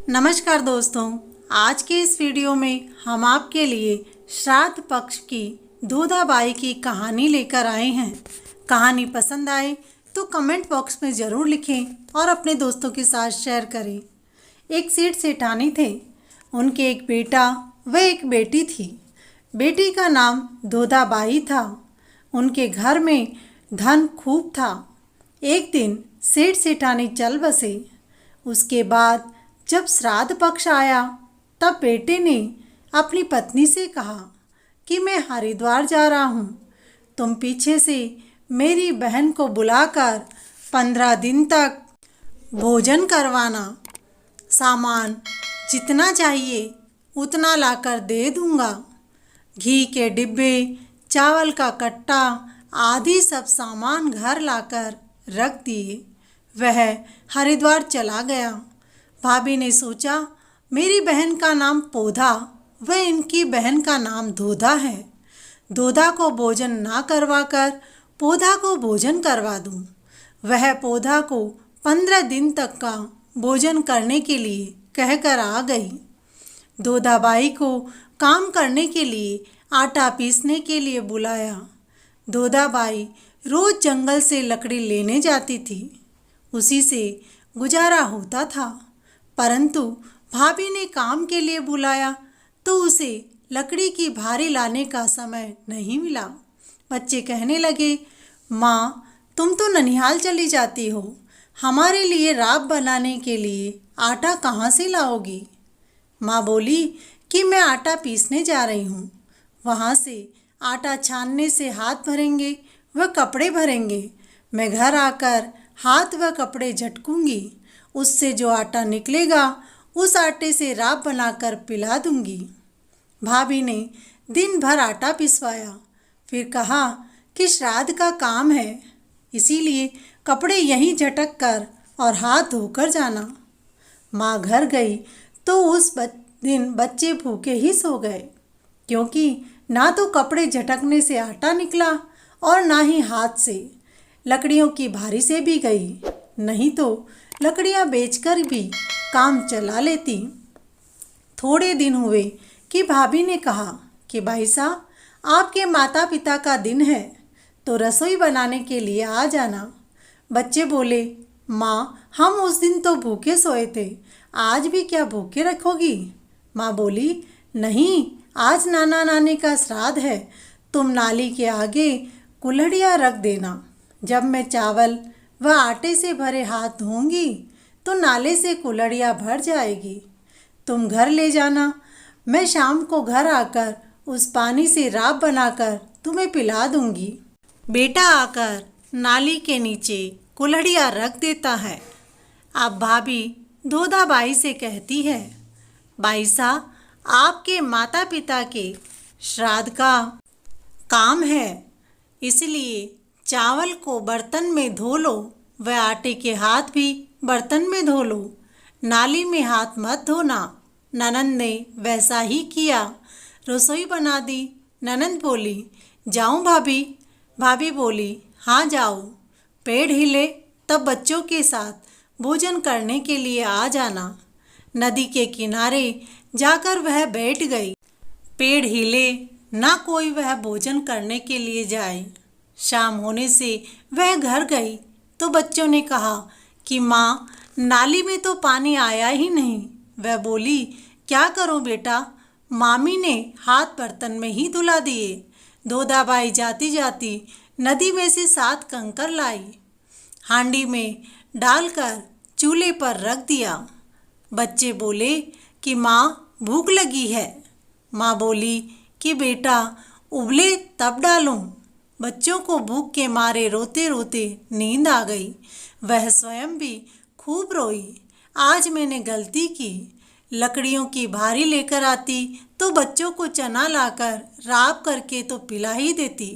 नमस्कार दोस्तों, आज के इस वीडियो में हम आपके लिए श्राद्ध पक्ष की दूधाबाई की कहानी लेकर आए हैं। कहानी पसंद आए तो कमेंट बॉक्स में ज़रूर लिखें और अपने दोस्तों के साथ शेयर करें। एक सेठ सेठानी थे। उनके एक बेटा व एक बेटी थी। बेटी का नाम दूधाबाई था। उनके घर में धन खूब था। एक दिन सेठ सेठानी चल बसे। उसके बाद जब श्राद्ध पक्ष आया तब बेटे ने अपनी पत्नी से कहा कि मैं हरिद्वार जा रहा हूँ, तुम पीछे से मेरी बहन को बुलाकर 15 दिन तक भोजन करवाना। सामान जितना चाहिए उतना लाकर दे दूँगा। घी के डिब्बे, चावल का कट्टा आदि सब सामान घर लाकर रख दिए। वह हरिद्वार चला गया। भाभी ने सोचा, मेरी बहन का नाम पौधा व इनकी बहन का नाम धोधा है। धोधा को भोजन ना करवाकर पौधा को भोजन करवा दूँ। वह पौधा को 15 दिन तक का भोजन करने के लिए कहकर आ गई। धोधाबाई को काम करने के लिए आटा पीसने के लिए बुलाया। धोधाबाई रोज जंगल से लकड़ी लेने जाती थी। उसी से गुजारा होता था। परंतु भाभी ने काम के लिए बुलाया तो उसे लकड़ी की भारी लाने का समय नहीं मिला। बच्चे कहने लगे, माँ तुम तो ननिहाल चली जाती हो, हमारे लिए राब बनाने के लिए आटा कहाँ से लाओगी? माँ बोली कि मैं आटा पीसने जा रही हूँ। वहाँ से आटा छानने से हाथ भरेंगे व कपड़े भरेंगे। मैं घर आकर हाथ व कपड़े झटकूंगी। उससे जो आटा निकलेगा उस आटे से राब बनाकर पिला दूंगी। भाभी ने दिन भर आटा पिसवाया। फिर कहा कि श्राद्ध का काम है, इसीलिए कपड़े यहीं झटक कर और हाथ धोकर जाना। माँ घर गई तो उस दिन बच्चे भूखे ही सो गए, क्योंकि ना तो कपड़े झटकने से आटा निकला और ना ही हाथ से लकड़ियों की भारी से भी गई, नहीं तो लकड़ियाँ बेचकर भी काम चला लेती। थोड़े दिन हुए कि भाभी ने कहा कि भाई साहब, आपके माता पिता का दिन है तो रसोई बनाने के लिए आ जाना। बच्चे बोले, माँ हम उस दिन तो भूखे सोए थे, आज भी क्या भूखे रखोगी? माँ बोली, नहीं, आज नाना नानी का श्राद्ध है, तुम नाली के आगे कुल्हड़ियाँ रख देना। जब मैं चावल व आटे से भरे हाथ धोऊंगी तो नाले से कुल्हड़ियाँ भर जाएगी। तुम घर ले जाना, मैं शाम को घर आकर उस पानी से राब बनाकर तुम्हें पिला दूंगी। बेटा आकर नाली के नीचे कुल्हड़ियाँ रख देता है। अब भाभी धोधाबाई से कहती है, भाई साहब, आपके माता पिता के श्राद्ध का काम है, इसलिए चावल को बर्तन में धो लो व आटे के हाथ भी बर्तन में धो लो। नाली में हाथ मत धोना। ननंद ने वैसा ही किया, रसोई बना दी। ननंद बोली, जाऊं भाभी? भाभी बोली, हाँ जाओ। पेड़ हिले तब बच्चों के साथ भोजन करने के लिए आ जाना। नदी के किनारे जाकर वह बैठ गई। पेड़ हिले ना कोई वह भोजन करने के लिए जाए। शाम होने से वह घर गई तो बच्चों ने कहा कि माँ, नाली में तो पानी आया ही नहीं। वह बोली, क्या करूँ बेटा, मामी ने हाथ बर्तन में ही धुला दिए। धोधाबाई जाती जाती नदी में से 7 कंकर लाई, हांडी में डालकर चूल्हे पर रख दिया। बच्चे बोले कि माँ भूख लगी है। माँ बोली कि बेटा उबले तब डालूं। बच्चों को भूख के मारे रोते रोते नींद आ गई। वह स्वयं भी खूब रोई। आज मैंने गलती की, लकड़ियों की भारी लेकर आती तो बच्चों को चना लाकर राब करके तो पिला ही देती।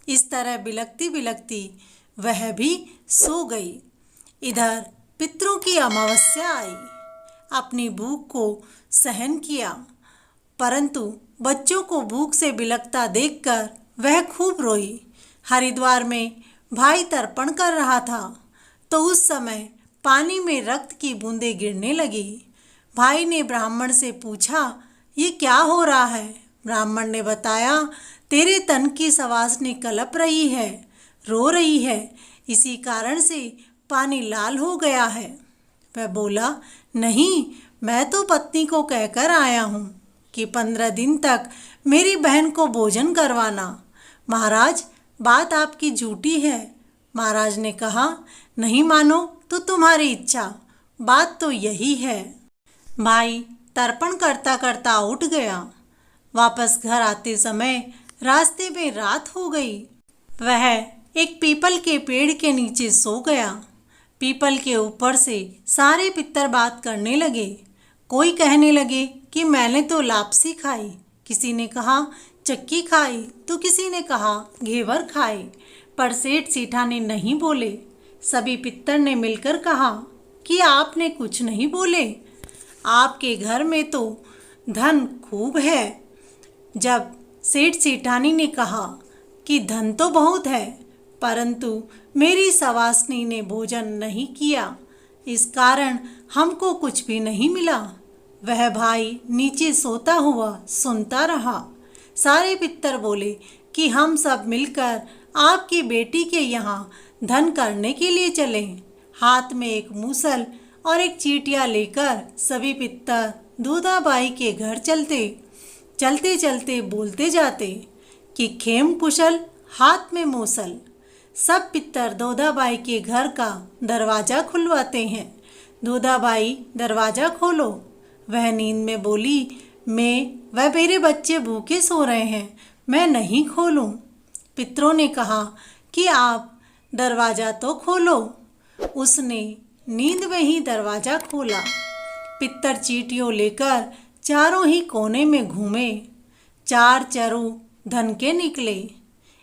इस तरह बिलखती बिलखती वह भी सो गई। इधर पितरों की अमावस्या आई। अपनी भूख को सहन किया, परंतु बच्चों को भूख से बिलखता देखकर वह खूब रोई। हरिद्वार में भाई तर्पण कर रहा था तो उस समय पानी में रक्त की बूंदें गिरने लगी। भाई ने ब्राह्मण से पूछा, ये क्या हो रहा है? ब्राह्मण ने बताया, तेरे तन की सवासनी कलप रही है, रो रही है, इसी कारण से पानी लाल हो गया है। वह बोला, नहीं, मैं तो पत्नी को कहकर आया हूँ कि 15 दिन तक मेरी बहन को भोजन करवाना। महाराज, बात आपकी झूठी है। महाराज ने कहा, नहीं मानो तो तुम्हारी इच्छा, बात तो यही है। भाई तर्पण करता करता उठ गया। वापस घर आते समय रास्ते में रात हो गई। वह एक पीपल के पेड़ के नीचे सो गया। पीपल के ऊपर से सारे पितर बात करने लगे। कोई कहने लगे कि मैंने तो लापसी खाई, किसी ने कहा चक्की खाई, तो किसी ने कहा घेवर खाए, पर सेठ सेठानी नहीं बोले। सभी पितर ने मिलकर कहा कि आपने कुछ नहीं बोले, आपके घर में तो धन खूब है। जब सेठ सेठानी ने कहा कि धन तो बहुत है, परंतु मेरी सवासनी ने भोजन नहीं किया, इस कारण हमको कुछ भी नहीं मिला। वह भाई नीचे सोता हुआ सुनता रहा। सारे पितर बोले कि हम सब मिलकर आपकी बेटी के यहाँ धन करने के लिए चलें। हाथ में एक मूसल और एक चीटिया लेकर सभी पितर दूधाबाई के घर चलते। चलते चलते बोलते जाते कि खेम कुशल हाथ में मूसल। सब पितर दूधाबाई के घर का दरवाज़ा खुलवाते हैं। दूधाबाई, दरवाज़ा खोलो। वह नींद में बोली, वह मेरे बच्चे भूखे सो रहे हैं, मैं नहीं खोलूं। पितरों ने कहा कि आप दरवाज़ा तो खोलो। उसने नींद में ही दरवाज़ा खोला। पितर चीटियों लेकर चारों ही कोने में घूमे। 4 चरु धन के निकले।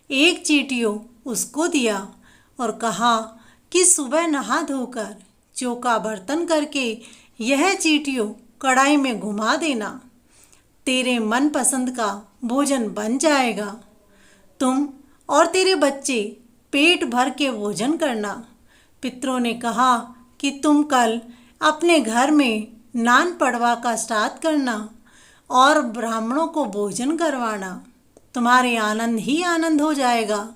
एक चीटियों उसको दिया और कहा कि सुबह नहा धोकर चौका बर्तन करके यह चीटियों कढ़ाई में घुमा देना, तेरे मनपसंद का भोजन बन जाएगा। तुम और तेरे बच्चे पेट भर के भोजन करना। पितरों ने कहा कि तुम कल अपने घर में नान पड़वा का श्राद्ध करना और ब्राह्मणों को भोजन करवाना, तुम्हारे आनंद ही आनंद हो जाएगा।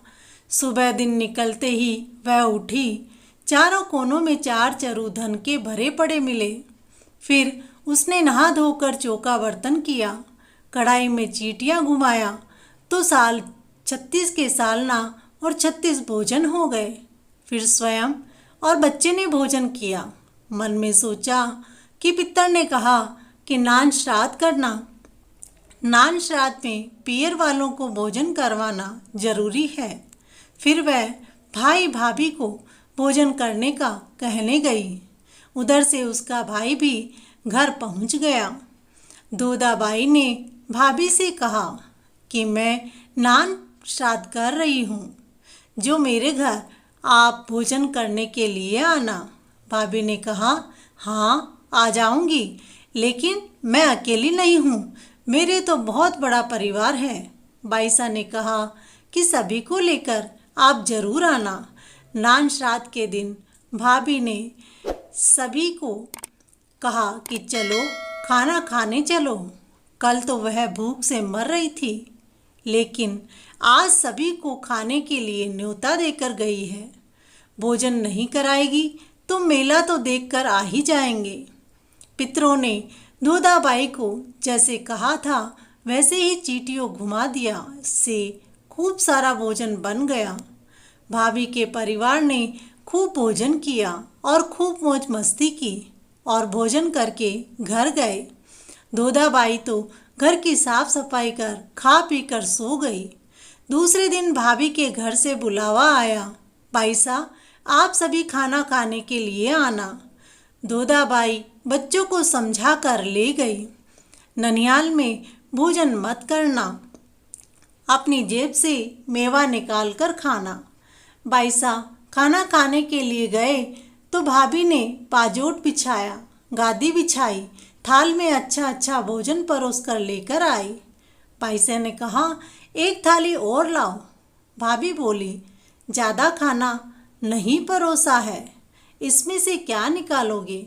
सुबह दिन निकलते ही वह उठी। चारों कोनों में 4 चरु धन के भरे पड़े मिले। फिर उसने नहा धोकर चौका बर्तन किया, कढ़ाई में चीटियाँ घुमाया तो साल 36 के सालना और 36 भोजन हो गए। फिर स्वयं और बच्चे ने भोजन किया। मन में सोचा कि पितर ने कहा कि नान श्राद्ध करना, नान श्राद्ध में पियर वालों को भोजन करवाना जरूरी है। फिर वह भाई भाभी को भोजन करने का कहने गई। उधर से उसका भाई भी घर पहुंच गया। दूधाबाई ने भाभी से कहा कि मैं नान श्राद्ध कर रही हूँ, जो मेरे घर आप भोजन करने के लिए आना। भाभी ने कहा, हाँ आ जाऊंगी, लेकिन मैं अकेली नहीं हूँ, मेरे तो बहुत बड़ा परिवार है। बाईसा ने कहा कि सभी को लेकर आप जरूर आना। नान श्राद्ध के दिन भाभी ने सभी को कहा कि चलो खाना खाने चलो। कल तो वह भूख से मर रही थी, लेकिन आज सभी को खाने के लिए न्योता देकर गई है। भोजन नहीं कराएगी तो मेला तो देखकर आ ही जाएंगे। पितरों ने दूधाबाई को जैसे कहा था वैसे ही चीटियों घुमा दिया, से खूब सारा भोजन बन गया। भाभी के परिवार ने खूब भोजन किया और खूब मौज मस्ती की और भोजन करके घर गए। दूधाबाई तो घर की साफ सफाई कर खा पी कर सो गई। दूसरे दिन भाभी के घर से बुलावा आया, बाईसा आप सभी खाना खाने के लिए आना। दूधाबाई बच्चों को समझा कर ले गई। ननिहाल में भोजन मत करना, अपनी जेब से मेवा निकाल कर खाना। बाईसा खाना खाने के लिए गए तो भाभी ने पाजोट बिछाया, गादी बिछाई, थाल में अच्छा अच्छा भोजन परोस कर लेकर आई। बाईसा ने कहा, एक थाली और लाओ। भाभी बोली, ज़्यादा खाना नहीं परोसा है, इसमें से क्या निकालोगे?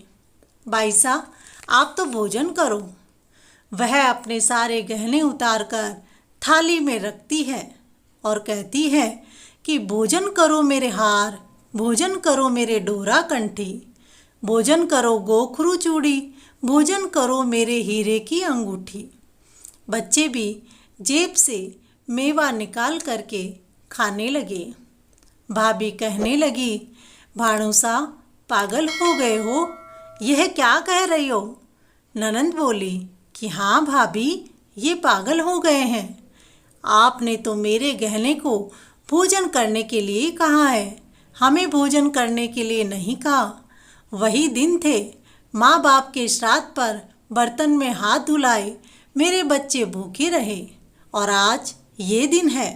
बाईसा, आप तो भोजन करो। वह अपने सारे गहने उतारकर थाली में रखती है और कहती है कि भोजन करो मेरे हार, भोजन करो मेरे डोरा कंठी, भोजन करो गोखरू चूड़ी, भोजन करो मेरे हीरे की अंगूठी। बच्चे भी जेब से मेवा निकाल करके खाने लगे। भाभी कहने लगी, भानुसा पागल हो गए हो, यह क्या कह रही हो? ननंद बोली कि हाँ भाभी, ये पागल हो गए हैं। आपने तो मेरे गहने को भोजन करने के लिए कहा है, हमें भोजन करने के लिए नहीं कहा। वही दिन थे, माँ बाप के श्राद्ध पर बर्तन में हाथ धुलाए मेरे बच्चे भूखे रहे, और आज ये दिन है।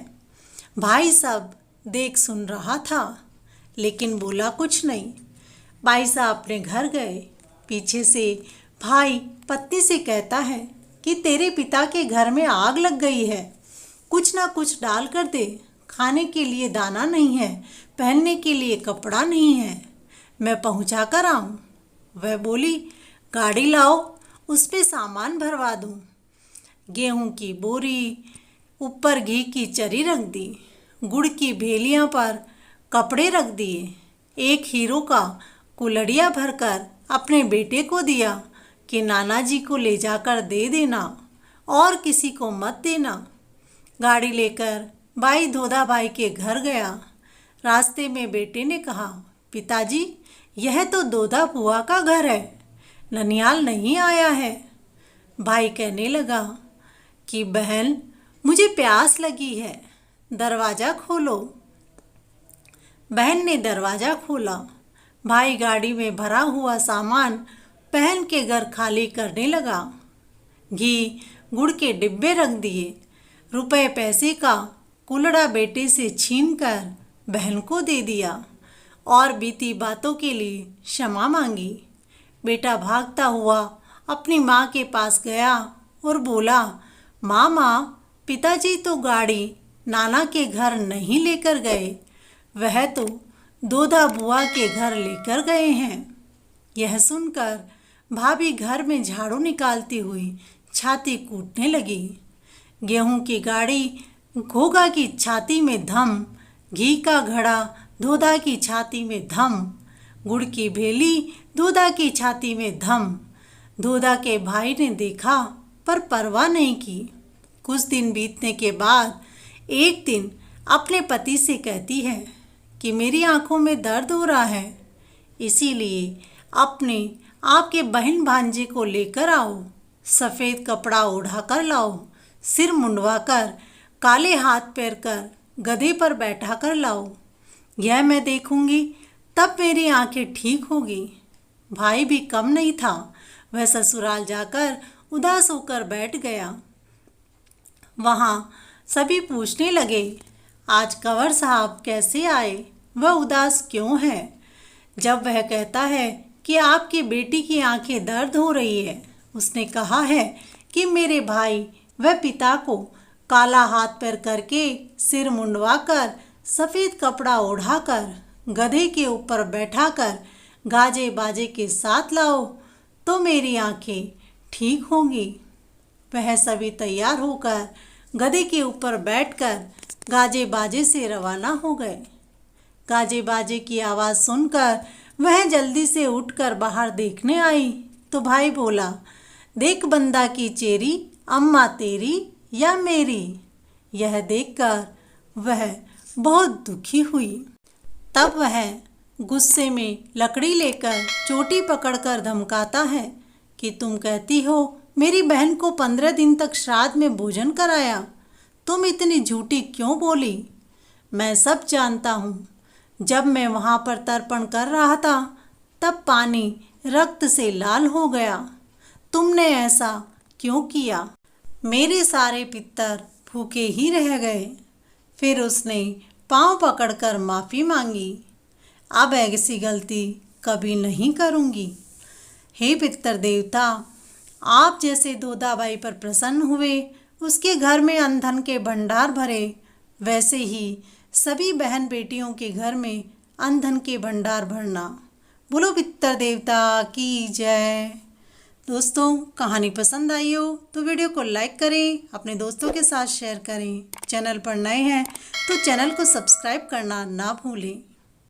भाई सब देख सुन रहा था, लेकिन बोला कुछ नहीं। भाई साहब अपने घर गए। पीछे से भाई पत्नी से कहता है कि तेरे पिता के घर में आग लग गई है, कुछ ना कुछ डाल कर दे, खाने के लिए दाना नहीं है, पहनने के लिए कपड़ा नहीं है, मैं पहुंचा कर आऊँ? वह बोली, गाड़ी लाओ, उस पे सामान भरवा दूँ। गेहूं की बोरी, ऊपर घी की चरी रख दी, गुड़ की भेलियां पर कपड़े रख दिए, एक हीरो का कुलड़िया भरकर अपने बेटे को दिया कि नाना जी को ले जाकर दे देना और किसी को मत देना। गाड़ी लेकर भाई धोधा भाई के घर गया। रास्ते में बेटे ने कहा, पिताजी यह तो दोधा बुआ का घर है, ननियाल नहीं आया है। भाई कहने लगा कि बहन मुझे प्यास लगी है, दरवाज़ा खोलो। बहन ने दरवाज़ा खोला। भाई गाड़ी में भरा हुआ सामान बहन के घर खाली करने लगा। घी गुड़ के डिब्बे रख दिए, रुपए पैसे का कुलड़ा बेटे से छीनकर बहन को दे दिया और बीती बातों के लिए क्षमा मांगी। बेटा भागता हुआ अपनी माँ के पास गया और बोला, माँ, पिताजी तो गाड़ी नाना के घर नहीं लेकर गए, वह तो दोधा बुआ के घर लेकर गए हैं। यह सुनकर भाभी घर में झाड़ू निकालती हुई छाती कूटने लगी। गेहूं की गाड़ी घोगा की छाती में धम, घी का घड़ा दोधा की छाती में धम, गुड़ की भेली दोधा की छाती में धम। दोधा के भाई ने देखा पर परवाह नहीं की। कुछ दिन बीतने के बाद एक दिन अपने पति से कहती है कि मेरी आंखों में दर्द हो रहा है, इसीलिए अपने आपके बहन भांजे को लेकर आओ, सफ़ेद कपड़ा ओढ़ा कर लाओ, सिर मुंडवा कर, काले हाथ पैर कर गधे पर बैठा कर लाओ, यह मैं देखूंगी तब मेरी आंखें ठीक होगी। भाई भी कम नहीं था, वह ससुराल जाकर उदास होकर बैठ गया। वहाँ सभी पूछने लगे, आज कंवर साहब कैसे आए, वह उदास क्यों है? जब वह कहता है कि आपकी बेटी की आंखें दर्द हो रही है, उसने कहा है कि मेरे भाई वह पिता को काला हाथ पैर करके, सिर मुंडवा कर, सफ़ेद कपड़ा ओढ़ाकर, गधे के ऊपर बैठाकर गाजे बाजे के साथ लाओ तो मेरी आंखें ठीक होंगी। वह सभी तैयार होकर गधे के ऊपर बैठकर गाजे बाजे से रवाना हो गए। गाजे बाजे की आवाज़ सुनकर वह जल्दी से उठकर बाहर देखने आई तो भाई बोला, देख बंदा की चेरी, अम्मा तेरी या मेरी। यह देखकर वह बहुत दुखी हुई। तब वह गुस्से में लकड़ी लेकर चोटी पकड़कर धमकाता है कि तुम कहती हो मेरी बहन को 15 दिन तक श्राद्ध में भोजन कराया, तुम इतनी झूठी क्यों बोली? मैं सब जानता हूँ। जब मैं वहाँ पर तर्पण कर रहा था तब पानी रक्त से लाल हो गया, तुमने ऐसा क्यों किया? मेरे सारे पितर भूखे ही रह गए। फिर उसने पाँव पकड़कर माफ़ी मांगी, अब ऐसी गलती कभी नहीं करूँगी। हे पितर देवता, आप जैसे दोदाबाई पर प्रसन्न हुए, उसके घर में अन्न के भंडार भरे, वैसे ही सभी बहन बेटियों के घर में अन्न के भंडार भरना। बोलो पितर देवता की जय। दोस्तों कहानी पसंद आई हो तो वीडियो को लाइक करें, अपने दोस्तों के साथ शेयर करें। चैनल पर नए हैं तो चैनल को सब्सक्राइब करना ना भूलें।